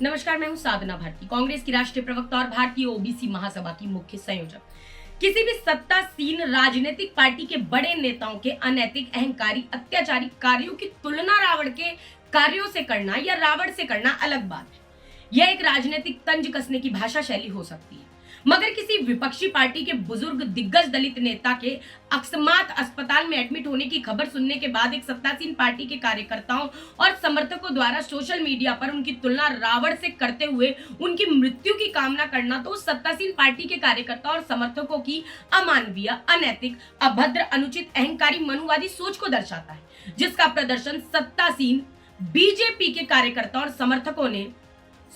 नमस्कार, मैं हूं साधना भारती, कांग्रेस की राष्ट्रीय प्रवक्ता और भारतीय ओबीसी महासभा की मुख्य संयोजक। किसी भी सत्तासीन राजनीतिक पार्टी के बड़े नेताओं के अनैतिक, अहंकारी, अत्याचारी कार्यों की तुलना रावण के कार्यों से करना या रावण से करना अलग बात है। यह एक राजनीतिक तंज कसने की भाषा शैली हो सकती है, मगर किसी विपक्षी पार्टी के बुजुर्ग दिग्गज दलित नेता के अकस्मात अस्पताल में एडमिट होने की खबर सुनने के बाद एक सत्तासीन पार्टी के कार्यकर्ताओं और समर्थकों द्वारा सोशल मीडिया पर उनकी तुलना रावण से करते हुए उनकी मृत्यु की कामना करना तो सत्तासीन पार्टी के कार्यकर्ताओं और समर्थकों की अमानवीय, अनैतिक, अभद्र, अनुचित, अहंकारी, मनुवादी सोच को दर्शाता है, जिसका प्रदर्शन सत्तासीन बीजेपी के कार्यकर्ताओं और समर्थकों ने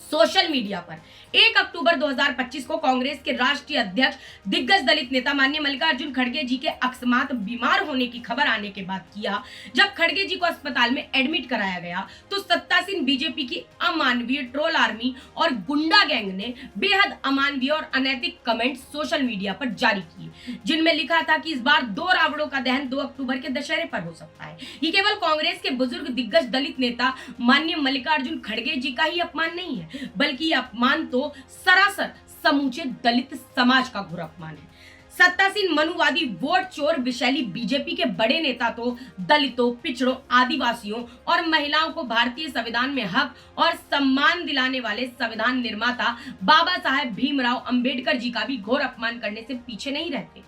सोशल मीडिया पर 1 अक्टूबर 2025 को कांग्रेस के राष्ट्रीय अध्यक्ष दिग्गज दलित नेता माननीय मल्लिकार्जुन खड़गे जी के अकस्मात बीमार होने की खबर आने के बाद किया। जब खड़गे जी को अस्पताल में एडमिट कराया गया तो सत्तासीन बीजेपी की अमानवीय ट्रोल आर्मी और गुंडा गैंग ने बेहद अमानवीय और अनैतिक कमेंट सोशल मीडिया पर जारी किए, जिनमें लिखा था कि इस बार 2 रावणों का दहन 2 अक्टूबर के दशहरे पर हो सकता है। ये केवल कांग्रेस के बुजुर्ग दिग्गज दलित नेता माननीय मल्लिकार्जुन खड़गे जी का ही अपमान नहीं है, बल्कि यह अपमान तो सरासर समूचे दलित समाज का घोर अपमान है। सत्तासीन मनुवादी वोट चोर विशैली बीजेपी के बड़े नेता तो दलितों, पिछड़ों, आदिवासियों और महिलाओं को भारतीय संविधान में हक और सम्मान दिलाने वाले संविधान निर्माता बाबा साहेब भीमराव अंबेडकर जी का भी घोर अपमान करने से पीछे नहीं रहते।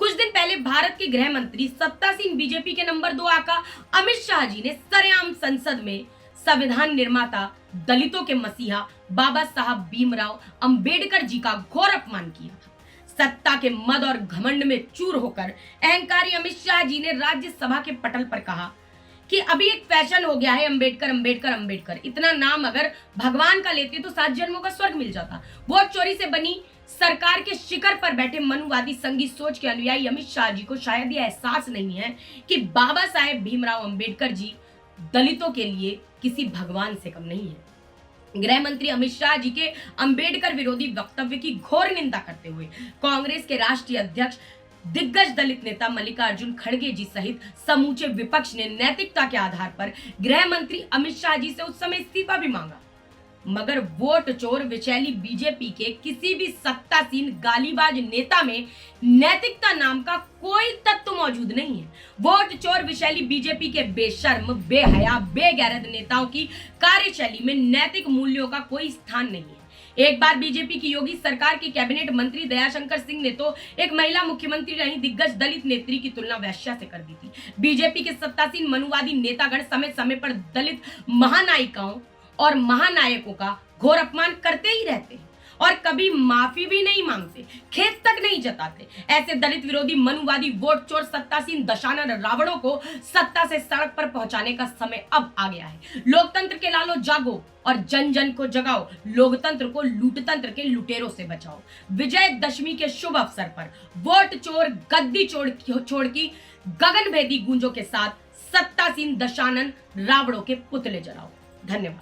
कुछ दिन पहले भारत के गृह मंत्री सत्तासीन बीजेपी के नंबर 2 आका अमित शाह जी ने सरेआम संसद में संविधान निर्माता, दलितों के मसीहा बाबा साहब भीमराव अंबेडकर जी का घोर अपमान किया था। सत्ता के मद और घमंड में चूर होकर अहंकारी अमित शाह जी ने राज्यसभा के पटल पर कहा कि अभी एक फैशन हो गया है अंबेडकर अंबेडकर अंबेडकर। इतना नाम अगर भगवान का लेते तो 7 जन्मों का स्वर्ग मिल जाता। वोट चोरी से बनी सरकार के शिखर पर बैठे मनुवादी संघी सोच के अनुयायी अमित शाह जी को शायद यह एहसास नहीं है कि बाबा साहेब भीमराव अंबेडकर जी दलितों के लिए किसी भगवान से कम नहीं है। गृह मंत्री अमित शाह जी के अंबेडकर विरोधी वक्तव्य की घोर निंदा करते हुए कांग्रेस के राष्ट्रीय अध्यक्ष दिग्गज दलित नेता मल्लिकार्जुन खड़गे जी सहित समूचे विपक्ष ने नैतिकता के आधार पर गृह मंत्री अमित शाह जी से उस समय इस्तीफा भी मांगा, मगर वोट चोर विचैली बीजेपी के किसी भी सत्तासीन गालीबाज नेता में नैतिकता नाम का कोई तत्व मौजूद नहीं है। वोट चोर विशैली बीजेपी के बेशर्म, बेहया, बेगैरत नेताओं की कार्यशैली में नैतिक मूल्यों का कोई स्थान नहीं है। एक बार बीजेपी की योगी सरकार के कैबिनेट मंत्री दयाशंकर सिंह ने तो एक महिला मुख्यमंत्री रही दिग्गज दलित नेत्री की तुलना वैश्या से कर दी थी। बीजेपी के सत्तासीन मनुवादी नेतागण समय समय पर दलित महानायिकाओं और महानायकों का घोर अपमान करते ही रहते हैं और कभी माफी भी नहीं मांगते, खेत तक नहीं जताते। ऐसे दलित विरोधी मनुवादी वोट चोर सत्तासीन दशानन रावणों को सत्ता से सड़क पर पहुंचाने का समय अब आ गया है। लोकतंत्र के लालो जागो और जन जन को जगाओ, लोकतंत्र को लूटतंत्र के लुटेरों से बचाओ। विजयदशमी के शुभ अवसर पर वोट चोर, गद्दी छोड़ की गगनभेदी गूंजों के साथ सत्तासीन दशानन रावणों के पुतले जलाओ। धन्यवाद।